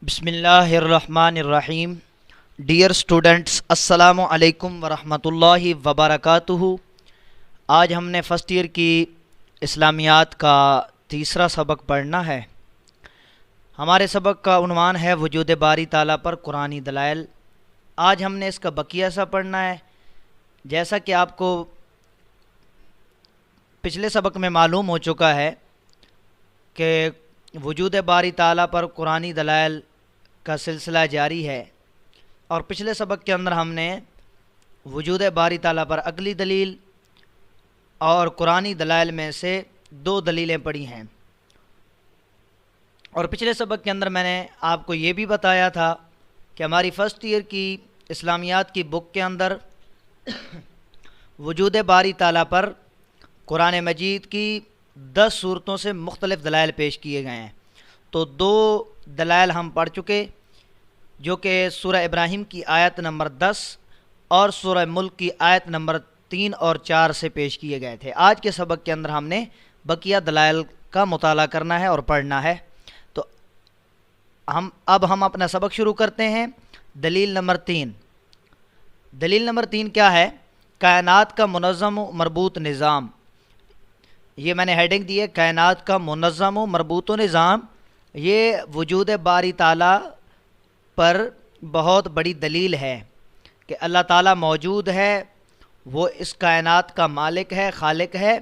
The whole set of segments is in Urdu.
بسم اللہ الرحمن الرحیم۔ ڈیئر اسٹوڈنٹس، السلام علیکم ورحمۃ اللہ وبرکاتہ۔ آج ہم نے فرسٹ ایئر کی اسلامیات کا تیسرا سبق پڑھنا ہے۔ ہمارے سبق کا عنوان ہے وجود باری تعالیٰ پر قرآنی دلائل۔ آج ہم نے اس کا بقیہ سا پڑھنا ہے۔ جیسا کہ آپ کو پچھلے سبق میں معلوم ہو چکا ہے کہ وجود باری تعالیٰ پر قرآنی دلائل کا سلسلہ جاری ہے، اور پچھلے سبق کے اندر ہم نے وجود باری تعالیٰ پر عقلی دلیل اور قرآنی دلائل میں سے دو دلیلیں پڑھی ہیں۔ اور پچھلے سبق کے اندر میں نے آپ کو یہ بھی بتایا تھا کہ ہماری فرسٹ ایئر کی اسلامیات کی بک کے اندر وجود باری تعالیٰ پر قرآن مجید کی 10 صورتوں سے مختلف دلائل پیش کیے گئے ہیں۔ تو دو دلائل ہم پڑھ چکے، جو کہ سورہ ابراہیم کی آیت نمبر 10 اور سورہ ملک کی آیت نمبر 3 اور 4 سے پیش کیے گئے تھے۔ آج کے سبق کے اندر ہم نے بقیہ دلائل کا مطالعہ کرنا ہے اور پڑھنا ہے۔ تو ہم اپنا سبق شروع کرتے ہیں۔ دلیل نمبر 3۔ دلیل نمبر 3 کیا ہے؟ کائنات کا منظم و مربوط نظام۔ یہ میں نے ہیڈنگ دی ہے، کائنات کا منظم و مربوط نظام۔ یہ وجود باری تعالیٰ پر بہت بڑی دلیل ہے کہ اللہ تعالیٰ موجود ہے، وہ اس کائنات کا مالک ہے، خالق ہے۔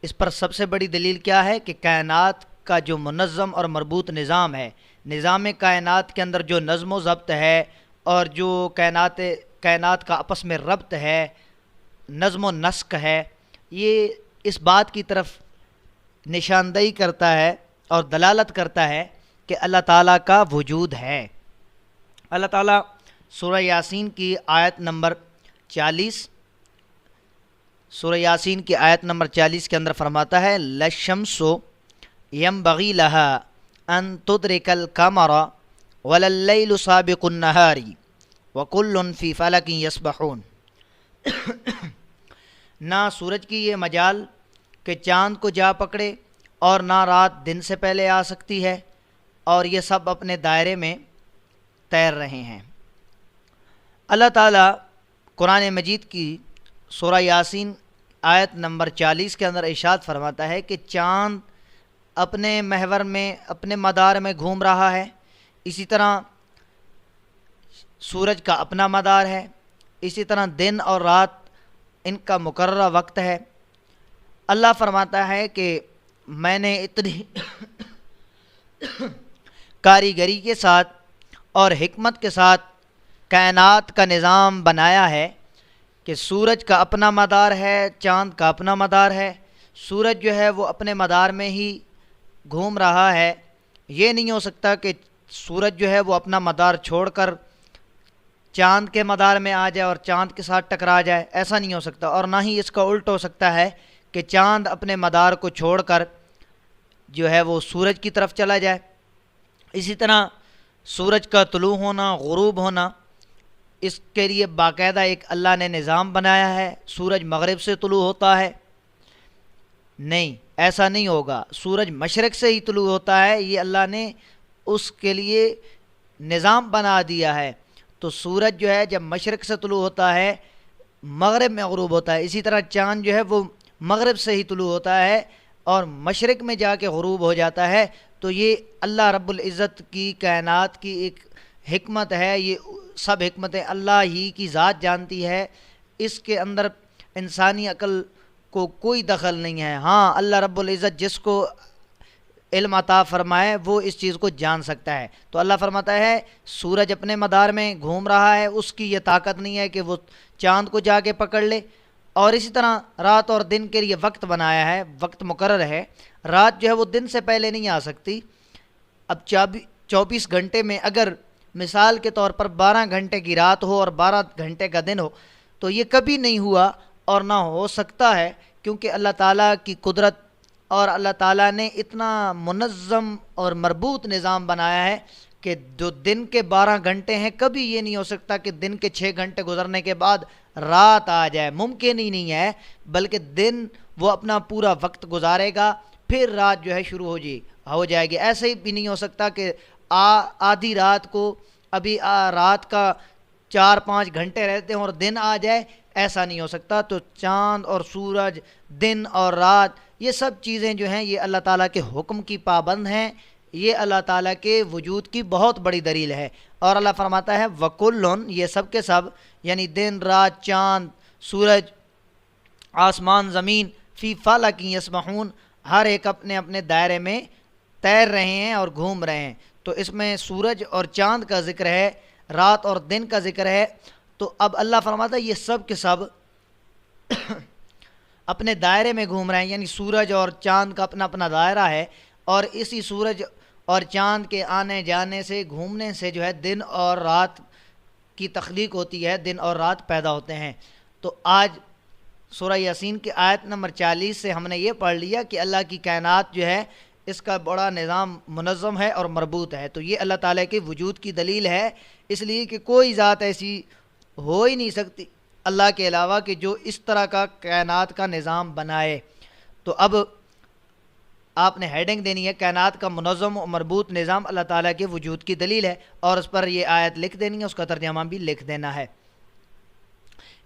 اس پر سب سے بڑی دلیل کیا ہے کہ کائنات کا جو منظم اور مربوط نظام ہے، نظام کائنات کے اندر جو نظم و ضبط ہے اور جو کائنات کا آپس میں ربط ہے، نظم و نسق ہے، یہ اس بات کی طرف نشاندہی کرتا ہے اور دلالت کرتا ہے کہ اللہ تعالیٰ کا وجود ہے۔ اللہ تعالیٰ سورہ یاسین کی آیت نمبر 40 کے اندر فرماتا ہے لَلشَّمْسُ يَنبَغِي لَهَا أَن تُدْرِكَ الْقَمَرَ وَلَا اللَّيْلُ سَابِقُ النَّهَارِ وَكُلٌّ فِي فَلَكٍ يَسْبَحُونَ۔ نہ سورج کی یہ مجال کہ چاند کو جا پکڑے، اور نہ رات دن سے پہلے آ سکتی ہے، اور یہ سب اپنے دائرے میں تیر رہے ہیں۔ اللہ تعالیٰ قرآن مجید کی سورہ یاسین آیت نمبر 40 کے اندر ارشاد فرماتا ہے کہ چاند اپنے محور میں، اپنے مدار میں گھوم رہا ہے، اسی طرح سورج کا اپنا مدار ہے، اسی طرح دن اور رات ان کا مقررہ وقت ہے۔ اللہ فرماتا ہے کہ میں نے اتنی کاریگری کے ساتھ اور حکمت کے ساتھ کائنات کا نظام بنایا ہے کہ سورج کا اپنا مدار ہے، چاند کا اپنا مدار ہے۔ سورج جو ہے وہ اپنے مدار میں ہی گھوم رہا ہے۔ یہ نہیں ہو سکتا کہ سورج جو ہے وہ اپنا مدار چھوڑ کر چاند کے مدار میں آ جائے اور چاند کے ساتھ ٹکرا جائے، ایسا نہیں ہو سکتا۔ اور نہ ہی اس کا الٹ ہو سکتا ہے کہ چاند اپنے مدار کو چھوڑ کر جو ہے وہ سورج کی طرف چلا جائے۔ اسی طرح سورج کا طلوع ہونا، غروب ہونا، اس کے لیے باقاعدہ ایک اللہ نے نظام بنایا ہے۔ سورج مغرب سے طلوع ہوتا ہے، نہیں، ایسا نہیں ہوگا۔ سورج مشرق سے ہی طلوع ہوتا ہے، یہ اللہ نے اس کے لیے نظام بنا دیا ہے۔ تو سورج جو ہے جب مشرق سے طلوع ہوتا ہے، مغرب میں غروب ہوتا ہے۔ اسی طرح چاند جو ہے وہ مغرب سے ہی طلوع ہوتا ہے اور مشرق میں جا کے غروب ہو جاتا ہے۔ تو یہ اللہ رب العزت کی کائنات کی ایک حکمت ہے، یہ سب حکمتیں اللہ ہی کی ذات جانتی ہے۔ اس کے اندر انسانی عقل کو کوئی دخل نہیں ہے۔ ہاں، اللہ رب العزت جس کو علم عطا فرمائے وہ اس چیز کو جان سکتا ہے۔ تو اللہ فرماتا ہے سورج اپنے مدار میں گھوم رہا ہے، اس کی یہ طاقت نہیں ہے کہ وہ چاند کو جا کے پکڑ لے۔ اور اسی طرح رات اور دن کے لیے وقت بنایا ہے، وقت مقرر ہے۔ رات جو ہے وہ دن سے پہلے نہیں آ سکتی۔ اب 24 گھنٹے میں اگر مثال کے طور پر 12 گھنٹے کی رات ہو اور 12 گھنٹے کا دن ہو تو یہ کبھی نہیں ہوا اور نہ ہو سکتا ہے، کیونکہ اللہ تعالیٰ کی قدرت اور اللہ تعالیٰ نے اتنا منظم اور مربوط نظام بنایا ہے کہ جو دن کے 12 گھنٹے ہیں، کبھی یہ نہیں ہو سکتا کہ دن کے 6 گھنٹے گزرنے کے بعد رات آ جائے، ممکن ہی نہیں ہے۔ بلکہ دن وہ اپنا پورا وقت گزارے گا، پھر رات جو ہے شروع ہو جائے گی۔ ایسے ہی بھی نہیں ہو سکتا کہ آدھی رات کو ابھی رات کا 4-5 گھنٹے رہتے ہیں اور دن آ جائے، ایسا نہیں ہو سکتا۔ تو چاند اور سورج، دن اور رات، یہ سب چیزیں جو ہیں یہ اللہ تعالیٰ کے حکم کی پابند ہیں، یہ اللہ تعالیٰ کے وجود کی بہت بڑی دلیل ہے۔ اور اللہ فرماتا ہے وَكُلٌّ، یہ سب کے سب یعنی دن رات، چاند، سورج، آسمان، زمین، فی فلک یسبحون، ہر ایک اپنے اپنے دائرے میں تیر رہے ہیں اور گھوم رہے ہیں۔ تو اس میں سورج اور چاند کا ذکر ہے، رات اور دن کا ذکر ہے۔ تو اب اللہ فرماتا ہے یہ سب کے سب اپنے دائرے میں گھوم رہے ہیں، یعنی سورج اور چاند کا اپنا اپنا دائرہ ہے، اور اسی سورج اور چاند کے آنے جانے سے، گھومنے سے جو ہے دن اور رات کی تخلیق ہوتی ہے، دن اور رات پیدا ہوتے ہیں۔ تو آج سورہ یاسین کی آیت نمبر 40 سے ہم نے یہ پڑھ لیا کہ اللہ کی کائنات جو ہے اس کا بڑا نظام منظم ہے اور مربوط ہے۔ تو یہ اللہ تعالیٰ کے وجود کی دلیل ہے، اس لیے کہ کوئی ذات ایسی ہو ہی نہیں سکتی اللہ کے علاوہ کہ جو اس طرح کا کائنات کا نظام بنائے۔ تو اب آپ نے ہیڈنگ دینی ہے کائنات کا منظم و مربوط نظام اللہ تعالیٰ کے وجود کی دلیل ہے، اور اس پر یہ آیت لکھ دینی ہے، اس کا ترجمہ بھی لکھ دینا ہے۔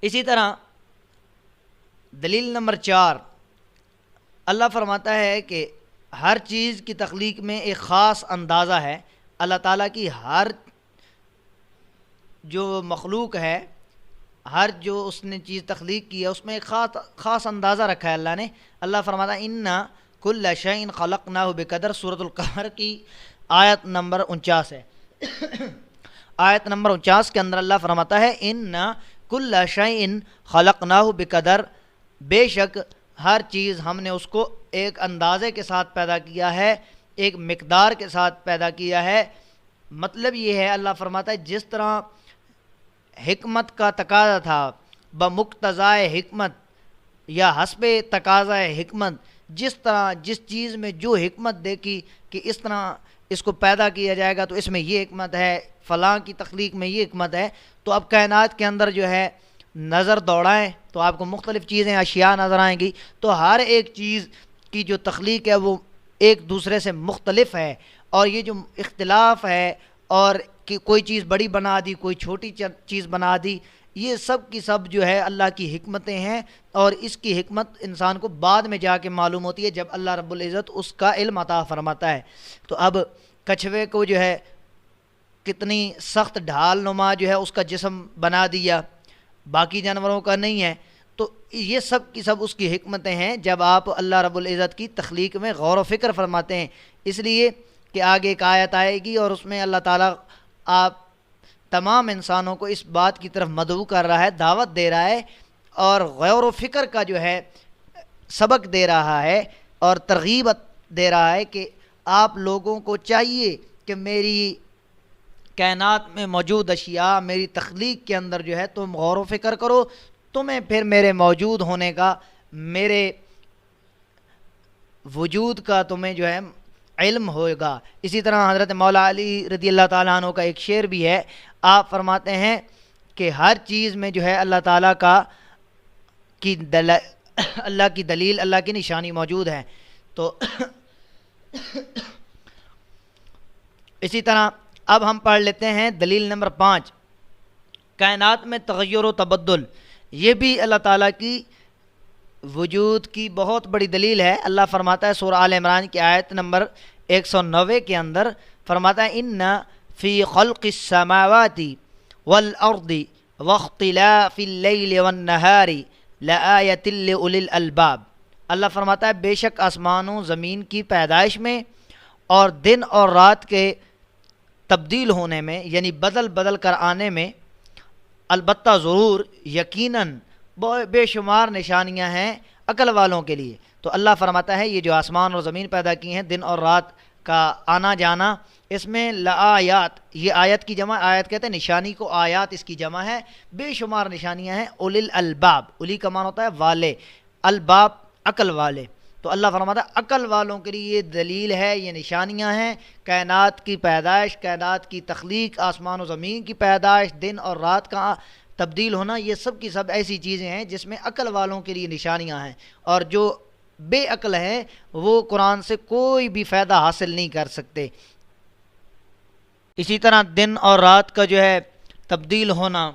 اسی طرح دلیل نمبر 4، اللہ فرماتا ہے کہ ہر چیز کی تخلیق میں ایک خاص اندازہ ہے۔ اللہ تعالیٰ کی ہر جو مخلوق ہے، ہر جو اس نے چیز تخلیق کی ہے، اس میں ایک خاص اندازہ رکھا ہے اللہ نے۔ اللہ فرماتا ہے اِنَّا كُلَّ شَيْءٍ خَلَقْنَاهُ بِقَدَرٍ، سورۃ القمر کی آیت نمبر 49 ہے۔ آیت نمبر 49 کے اندر اللہ فرماتا ہے اِنَّا كُلَّ شَيْءٍ خَلَقْنَاهُ بِقَدَرٍ، بے شک ہر چیز ہم نے اس کو ایک اندازے کے ساتھ پیدا کیا ہے، ایک مقدار کے ساتھ پیدا کیا ہے۔ مطلب یہ ہے اللہ فرماتا ہے جس طرح حکمت کا تقاضا تھا، بمقتضائے حکمت یا حسب تقاضائے حکمت، جس طرح جس چیز میں جو حکمت دیکھی کہ اس طرح اس کو پیدا کیا جائے گا تو اس میں یہ حکمت ہے، فلاں کی تخلیق میں یہ حکمت ہے۔ تو اب کائنات کے اندر جو ہے نظر دوڑائیں تو آپ کو مختلف چیزیں، اشیاء نظر آئیں گی۔ تو ہر ایک چیز کی جو تخلیق ہے وہ ایک دوسرے سے مختلف ہے، اور یہ جو اختلاف ہے اور کہ کوئی چیز بڑی بنا دی، کوئی چھوٹی چیز بنا دی، یہ سب کی سب جو ہے اللہ کی حکمتیں ہیں، اور اس کی حکمت انسان کو بعد میں جا کے معلوم ہوتی ہے جب اللہ رب العزت اس کا علم عطا فرماتا ہے۔ تو اب کچھوے کو جو ہے کتنی سخت ڈھال نما جو ہے اس کا جسم بنا دیا، باقی جانوروں کا نہیں ہے۔ تو یہ سب کی سب اس کی حکمتیں ہیں جب آپ اللہ رب العزت کی تخلیق میں غور و فکر فرماتے ہیں۔ اس لیے کہ آگے ایک آیت آئے گی اور اس میں اللہ تعالیٰ آپ تمام انسانوں کو اس بات کی طرف مدعو کر رہا ہے، دعوت دے رہا ہے، اور غور و فکر کا جو ہے سبق دے رہا ہے اور ترغیب دے رہا ہے کہ آپ لوگوں کو چاہیے کہ میری کائنات میں موجود اشیاء، میری تخلیق کے اندر جو ہے تم غور و فکر کرو، تمہیں پھر میرے موجود ہونے کا، میرے وجود کا تمہیں جو ہے علم ہوگا۔ اسی طرح حضرت مولا علی رضی اللہ تعالیٰ عنہ کا ایک شعر بھی ہے، آپ فرماتے ہیں کہ ہر چیز میں جو ہے اللہ تعالیٰ اللہ کی دلیل، اللہ کی نشانی موجود ہے۔ تو اسی طرح اب ہم پڑھ لیتے ہیں دلیل نمبر 5، کائنات میں تغیر و تبدل، یہ بھی اللہ تعالیٰ کی وجود کی بہت بڑی دلیل ہے۔ اللہ فرماتا ہے سورہ آل عمران کی آیت نمبر 190 کے اندر، فرماتا ہے ان فی خلق السماوات والارض واختلاف اللیل والنہار لآیۃ لأولی الالباب۔ اللہ فرماتا ہے بے شک آسمانوں زمین کی پیدائش میں اور دن اور رات کے تبدیل ہونے میں، یعنی بدل بدل کر آنے میں، البتہ ضرور یقیناً بے شمار نشانیاں ہیں عقل والوں کے لیے۔ تو اللہ فرماتا ہے یہ جو آسمان اور زمین پیدا کی ہیں، دن اور رات کا آنا جانا، اس میں لآیات، یہ آیت کی جمع، آیت کہتے ہیں نشانی کو، آیات اس کی جمع ہے، بے شمار نشانیاں ہیں۔ اولی الالباب، اولی کا معنی ہوتا ہے والے، الباب عقل والے۔ تو اللہ فرماتا ہے عقل والوں کے لیے یہ دلیل ہے، یہ نشانیاں ہیں، کائنات کی پیدائش، کائنات کی تخلیق، آسمان و زمین کی پیدائش، دن اور رات کا تبدیل ہونا، یہ سب کی سب ایسی چیزیں ہیں جس میں عقل والوں کے لیے نشانیاں ہیں، اور جو بے عقل ہیں وہ قرآن سے کوئی بھی فائدہ حاصل نہیں کر سکتے۔ اسی طرح دن اور رات کا جو ہے تبدیل ہونا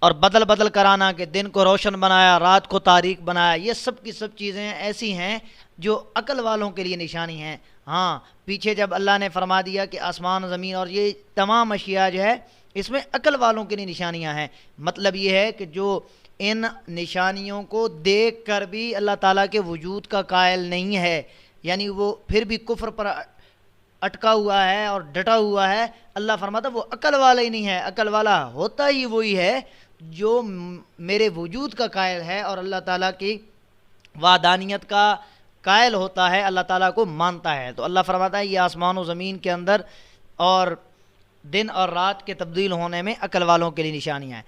اور بدل بدل کرانا، کہ دن کو روشن بنایا رات کو تاریک بنایا، یہ سب کی سب چیزیں ایسی ہیں جو عقل والوں کے لیے نشانی ہیں۔ ہاں، پیچھے جب اللہ نے فرما دیا کہ آسمان زمین اور یہ تمام اشیاء جو ہے اس میں عقل والوں کے لیے نشانیاں ہیں، مطلب یہ ہے کہ جو ان نشانیوں کو دیکھ کر بھی اللہ تعالیٰ کے وجود کا قائل نہیں ہے، یعنی وہ پھر بھی کفر پر اٹکا ہوا ہے اور ڈٹا ہوا ہے، اللہ فرماتا وہ عقل والا ہی نہیں ہے۔ عقل والا ہوتا ہی وہی ہے جو میرے وجود کا قائل ہے اور اللہ تعالیٰ کی وحدانیت کا قائل ہوتا ہے، اللہ تعالیٰ کو مانتا ہے۔ تو اللہ فرماتا ہے یہ آسمان و زمین کے اندر اور دن اور رات کے تبدیل ہونے میں عقل والوں کے لیے نشانیاں ہیں۔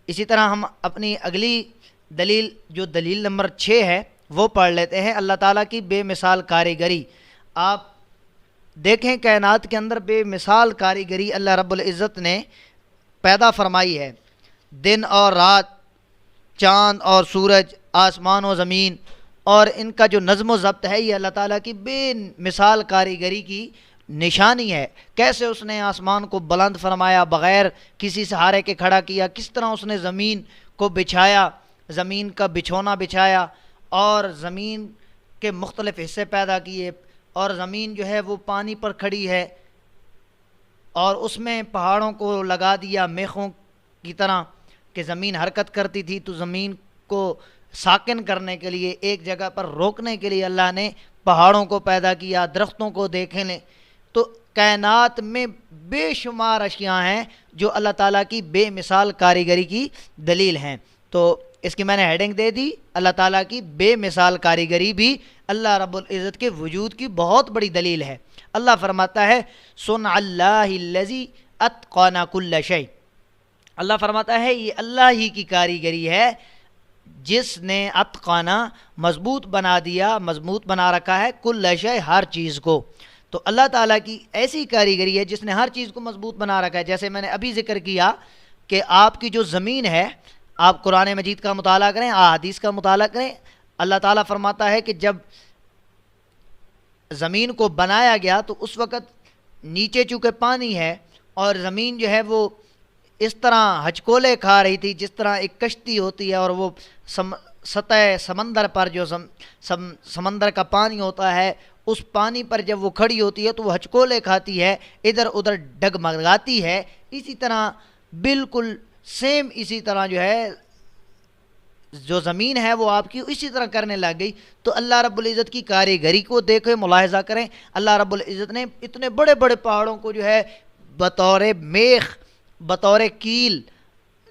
اسی طرح ہم اپنی اگلی دلیل جو دلیل نمبر 6 ہے وہ پڑھ لیتے ہیں، اللہ تعالیٰ کی بے مثال کاریگری۔ آپ دیکھیں کائنات کے اندر بے مثال کاریگری اللہ رب العزت نے پیدا فرمائی ہے۔ دن اور رات، چاند اور سورج، آسمان و زمین اور ان کا جو نظم و ضبط ہے، یہ اللہ تعالیٰ کی بے مثال کاریگری کی نشانی ہے۔ کیسے اس نے آسمان کو بلند فرمایا، بغیر کسی سہارے کے کھڑا کیا، کس طرح اس نے زمین کو بچھایا، زمین کا بچھونا بچھایا اور زمین کے مختلف حصے پیدا کیے، اور زمین جو ہے وہ پانی پر کھڑی ہے اور اس میں پہاڑوں کو لگا دیا میخوں کی طرح کہ زمین حرکت کرتی تھی، تو زمین کو ساکن کرنے کے لیے، ایک جگہ پر روکنے کے لیے اللہ نے پہاڑوں کو پیدا کیا، درختوں کو دیکھیں لیں۔ تو کائنات میں بے شمار اشیاء ہیں جو اللہ تعالیٰ کی بے مثال کاریگری کی دلیل ہیں۔ تو اس کی میں نے ہیڈنگ دے دی، اللہ تعالیٰ کی بے مثال کاریگری بھی اللہ رب العزت کے وجود کی بہت بڑی دلیل ہے۔ اللہ فرماتا ہے صنع اللہ الذی اتقن کل شیء، اللہ فرماتا ہے یہ اللہ ہی کی کاریگری ہے جس نے اتقنا مضبوط بنا دیا، مضبوط بنا رکھا ہے، کل شیء ہر چیز کو۔ تو اللہ تعالیٰ کی ایسی کاریگری ہے جس نے ہر چیز کو مضبوط بنا رکھا ہے۔ جیسے میں نے ابھی ذکر کیا کہ آپ کی جو زمین ہے، آپ قرآن مجید کا مطالعہ کریں، احادیث کا مطالعہ کریں، اللہ تعالیٰ فرماتا ہے کہ جب زمین کو بنایا گیا تو اس وقت نیچے چونکہ پانی ہے اور زمین جو ہے وہ اس طرح ہچکولے کھا رہی تھی جس طرح ایک کشتی ہوتی ہے اور وہ سطح سمندر پر جو سمندر کا پانی ہوتا ہے، اس پانی پر جب وہ کھڑی ہوتی ہے تو وہ ہچکولے کھاتی ہے، ادھر ادھر ڈگمگاتی ہے، اسی طرح بالکل سیم اسی طرح جو ہے جو زمین ہے وہ آپ کی اسی طرح کرنے لگ گئی۔ تو اللہ رب العزت کی کاریگری کو دیکھیں، ملاحظہ کریں، اللہ رب العزت نے اتنے بڑے بڑے پہاڑوں کو جو ہے بطور میخ، بطور کیل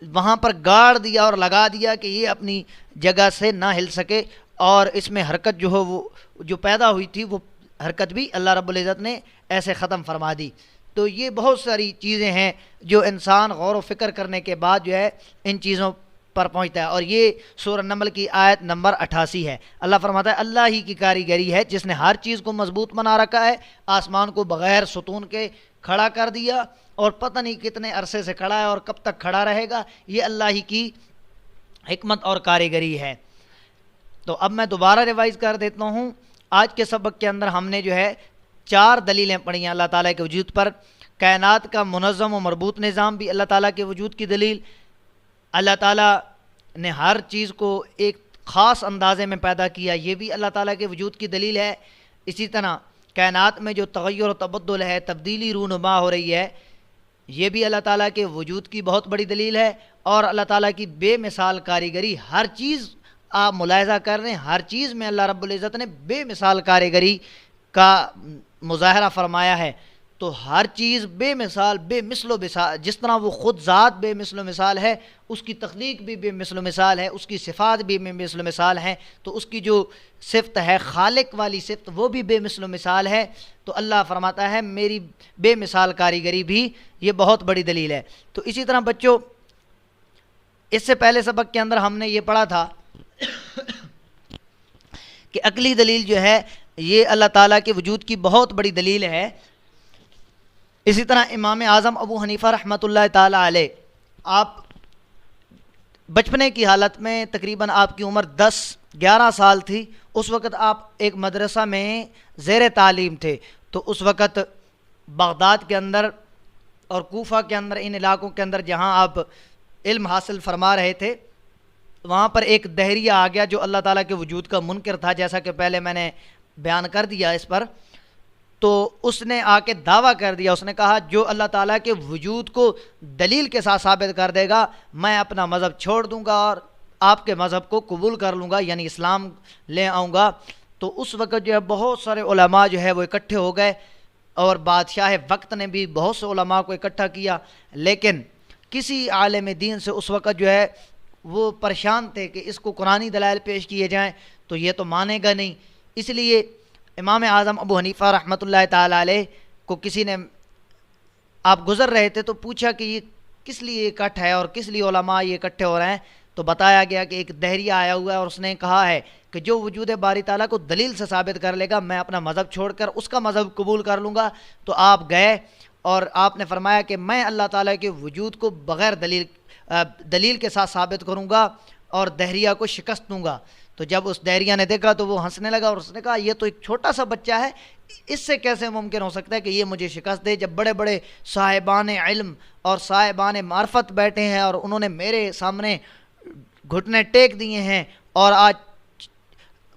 وہاں پر گاڑ دیا اور لگا دیا کہ یہ اپنی جگہ سے نہ ہل سکے، اور اس میں حرکت جو ہو وہ جو پیدا ہوئی تھی وہ حرکت بھی اللہ رب العزت نے ایسے ختم فرما دی۔ تو یہ بہت ساری چیزیں ہیں جو انسان غور و فکر کرنے کے بعد جو ہے ان چیزوں پر پہنچتا ہے۔ اور یہ سورہ نمل کی آیت نمبر 88 ہے۔ اللہ فرماتا ہے اللہ ہی کی کاریگری ہے جس نے ہر چیز کو مضبوط بنا رکھا ہے، آسمان کو بغیر ستون کے کھڑا کر دیا اور پتہ نہیں کتنے عرصے سے کھڑا ہے اور کب تک کھڑا رہے گا، یہ اللہ ہی کی حکمت اور کاریگری ہے۔ تو اب میں دوبارہ ریوائز کر دیتا ہوں، آج کے سبق کے اندر ہم نے جو ہے 4 دلیلیں پڑھی ہیں اللہ تعالیٰ کے وجود پر۔ کائنات کا منظم و مربوط نظام بھی اللہ تعالیٰ کے وجود کی دلیل، اللہ تعالیٰ نے ہر چیز کو ایک خاص اندازے میں پیدا کیا، یہ بھی اللہ تعالیٰ کے وجود کی دلیل ہے۔ اسی طرح کائنات میں جو تغیر و تبدل ہے، تبدیلی رونما ہو رہی ہے، یہ بھی اللہ تعالیٰ کے وجود کی بہت بڑی دلیل ہے۔ اور اللہ تعالیٰ کی بے مثال کاریگری، ہر چیز آپ ملاحظہ کر رہے ہیں، ہر چیز میں اللہ رب العزت نے بے مثال کاریگری کا مظاہرہ فرمایا ہے۔ تو ہر چیز بے مثال، بے مثل و مثال، جس طرح وہ خود ذات بے مثل و مثال ہے، اس کی تخلیق بھی بے مثل و مثال ہے، اس کی صفات بھی بے مثل و مثال ہیں، تو اس کی جو صفت ہے خالق والی صفت وہ بھی بے مثل و مثال ہے۔ تو اللہ فرماتا ہے میری بے مثال کاریگری بھی یہ بہت بڑی دلیل ہے۔ تو اسی طرح بچوں، اس سے پہلے سبق کے اندر ہم نے یہ پڑھا تھا کہ عقلی دلیل جو ہے یہ اللہ تعالیٰ کے وجود کی بہت بڑی دلیل ہے۔ اسی طرح امام اعظم ابو حنیفہ رحمۃ اللہ تعالیٰ علیہ، آپ بچپنے کی حالت میں تقریباً آپ کی عمر 10-11 سال تھی، اس وقت آپ ایک مدرسہ میں زیر تعلیم تھے۔ تو اس وقت بغداد کے اندر اور کوفہ کے اندر، ان علاقوں کے اندر جہاں آپ علم حاصل فرما رہے تھے، وہاں پر ایک دہریہ آ گیا جو اللہ تعالیٰ کے وجود کا منکر تھا، جیسا کہ پہلے میں نے بیان کر دیا اس پر. تو اس نے آ کے دعویٰ کر دیا، اس نے کہا جو اللہ تعالیٰ کے وجود کو دلیل کے ساتھ ثابت کر دے گا میں اپنا مذہب چھوڑ دوں گا اور آپ کے مذہب کو قبول کر لوں گا، یعنی اسلام لے آؤں گا. تو اس وقت جو ہے بہت سارے علماء جو ہے وہ اکٹھے ہو گئے، اور بادشاہ وقت نے بھی بہت سے علماء کو اکٹھا کیا، لیکن کسی عالم دین سے اس وقت جو ہے وہ پریشان تھے کہ اس کو قرآنی دلائل پیش کیے جائیں تو یہ تو مانے گا نہیں. اس لیے امام اعظم ابو حنیفہ رحمۃ اللہ تعالیٰ علیہ کو کسی نے، آپ گزر رہے تھے تو پوچھا کہ یہ کس لیے اکٹھ ہے اور کس لیے علماء یہ اکٹھے ہو رہے ہیں، تو بتایا گیا کہ ایک دہریہ آیا ہوا ہے اور اس نے کہا ہے کہ جو وجود باری تعالیٰ کو دلیل سے ثابت کر لے گا میں اپنا مذہب چھوڑ کر اس کا مذہب قبول کر لوں گا. تو آپ گئے اور آپ نے فرمایا کہ میں اللہ تعالیٰ کے وجود کو بغیر دلیل کے ساتھ ثابت کروں گا اور دہریہ کو شکست دوں گا. تو جب اس دہریہ نے دیکھا تو وہ ہنسنے لگا اور اس نے کہا یہ تو ایک چھوٹا سا بچہ ہے، اس سے کیسے ممکن ہو سکتا ہے کہ یہ مجھے شکست دے، جب بڑے بڑے صاحبان علم اور صاحبان معرفت بیٹھے ہیں اور انہوں نے میرے سامنے گھٹنے ٹیک دیے ہیں اور آج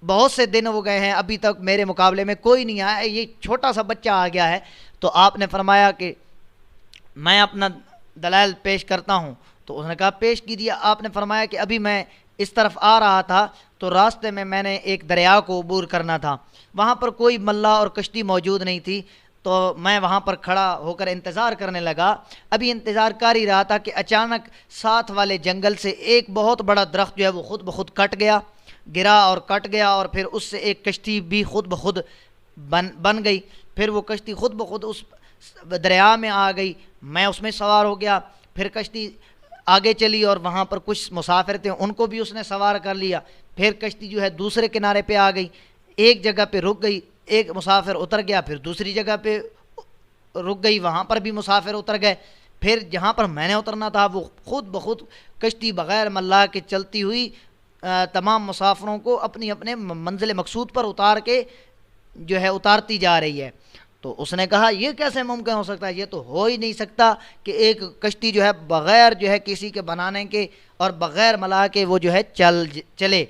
بہت سے دن ہو گئے ہیں ابھی تک میرے مقابلے میں کوئی نہیں آیا، یہ چھوٹا سا بچہ آ گیا ہے. تو آپ نے فرمایا کہ میں اپنا دلائل پیش کرتا ہوں. تو اس نے کہا پیش کیجیے. آپ نے فرمایا کہ ابھی میں اس طرف آ رہا تھا تو راستے میں نے ایک دریا کو عبور کرنا تھا، وہاں پر کوئی ملا اور کشتی موجود نہیں تھی، تو میں وہاں پر کھڑا ہو کر انتظار کرنے لگا. ابھی انتظار کر ہی رہا تھا کہ اچانک ساتھ والے جنگل سے ایک بہت بڑا درخت جو ہے وہ خود بخود کٹ گیا، گرا اور کٹ گیا، اور پھر اس سے ایک کشتی بھی خود بخود بن گئی. پھر وہ کشتی خود بخود اس دریا میں آ گئی، میں اس میں سوار ہو گیا. پھر کشتی آگے چلی اور وہاں پر کچھ مسافر تھے ان کو بھی اس نے سوار کر لیا. پھر کشتی جو ہے دوسرے کنارے پہ آ گئی، ایک جگہ پہ رک گئی، ایک مسافر اتر گیا، پھر دوسری جگہ پہ رک گئی، وہاں پر بھی مسافر اتر گئے. پھر جہاں پر میں نے اترنا تھا وہ خود بخود کشتی بغیر ملا کے چلتی ہوئی تمام مسافروں کو اپنی اپنے منزل مقصود پر اتار کے جو ہے اتارتی جا رہی ہے. تو اس نے کہا یہ کیسے ممکن ہو سکتا ہے، یہ تو ہو ہی نہیں سکتا کہ ایک کشتی جو ہے بغیر جو ہے کسی کے بنانے کے اور بغیر ملا کے وہ جو ہے چلے.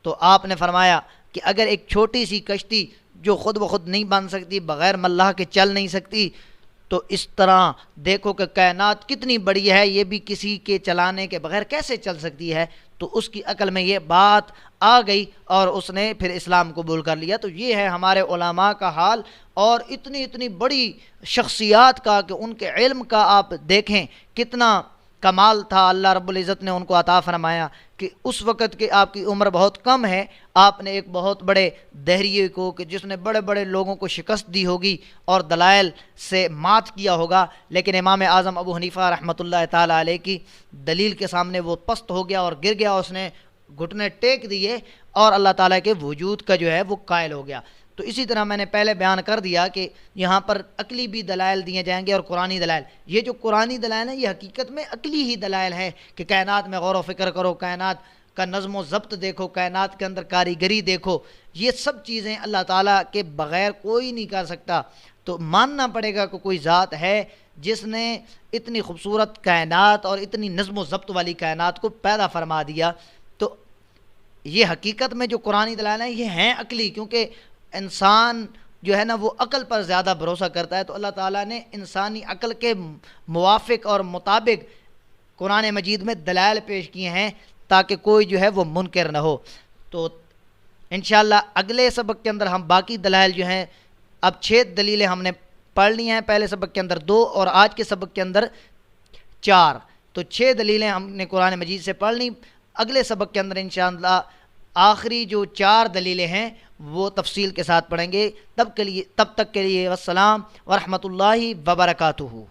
تو آپ نے فرمایا کہ اگر ایک چھوٹی سی کشتی جو خود بخود نہیں بن سکتی، بغیر ملاح کے چل نہیں سکتی، تو اس طرح دیکھو کہ کائنات کتنی بڑی ہے، یہ بھی کسی کے چلانے کے بغیر کیسے چل سکتی ہے. تو اس کی عقل میں یہ بات آ گئی اور اس نے پھر اسلام قبول کر لیا. تو یہ ہے ہمارے علماء کا حال، اور اتنی بڑی شخصیات کا کہ ان کے علم کا آپ دیکھیں کتنا کمال تھا. اللہ رب العزت نے ان کو عطا فرمایا کہ اس وقت کے آپ کی عمر بہت کم ہے، آپ نے ایک بہت بڑے دہریے کو کہ جس نے بڑے بڑے لوگوں کو شکست دی ہوگی اور دلائل سے مات کیا ہوگا، لیکن امام اعظم ابو حنیفہ رحمۃ اللہ تعالیٰ علیہ کی دلیل کے سامنے وہ پست ہو گیا اور گر گیا، اس نے گھٹنے ٹیک دیے اور اللہ تعالیٰ کے وجود کا جو ہے وہ قائل ہو گیا. تو اسی طرح میں نے پہلے بیان کر دیا کہ یہاں پر عقلی بھی دلائل دیے جائیں گے اور قرآنی دلائل. یہ جو قرآنی دلائل ہیں یہ حقیقت میں عقلی ہی دلائل ہیں کہ کائنات میں غور و فکر کرو، کائنات کا نظم و ضبط دیکھو، کائنات کے اندر کاریگری دیکھو. یہ سب چیزیں اللہ تعالیٰ کے بغیر کوئی نہیں کر سکتا. تو ماننا پڑے گا کہ کوئی ذات ہے جس نے اتنی خوبصورت کائنات اور اتنی نظم و ضبط والی کائنات کو پیدا فرما دیا. تو یہ حقیقت میں جو قرآنی دلائل ہیں یہ ہیں عقلی، کیونکہ انسان جو ہے نا وہ عقل پر زیادہ بھروسہ کرتا ہے. تو اللہ تعالیٰ نے انسانی عقل کے موافق اور مطابق قرآن مجید میں دلائل پیش کیے ہیں تاکہ کوئی جو ہے وہ منکر نہ ہو. تو انشاءاللہ اگلے سبق کے اندر ہم باقی دلائل جو ہیں، اب 6 دلیلیں ہم نے پڑھ لی ہیں، پہلے سبق کے اندر 2 اور آج کے سبق کے اندر 4. تو 6 دلیلیں ہم نے قرآن مجید سے پڑھ لی. اگلے سبق کے اندر انشاءاللہ آخری جو 4 دلیلیں ہیں وہ تفصیل کے ساتھ پڑھیں گے. تب تک کے لیے والسلام ورحمۃ اللہ وبرکاتہ.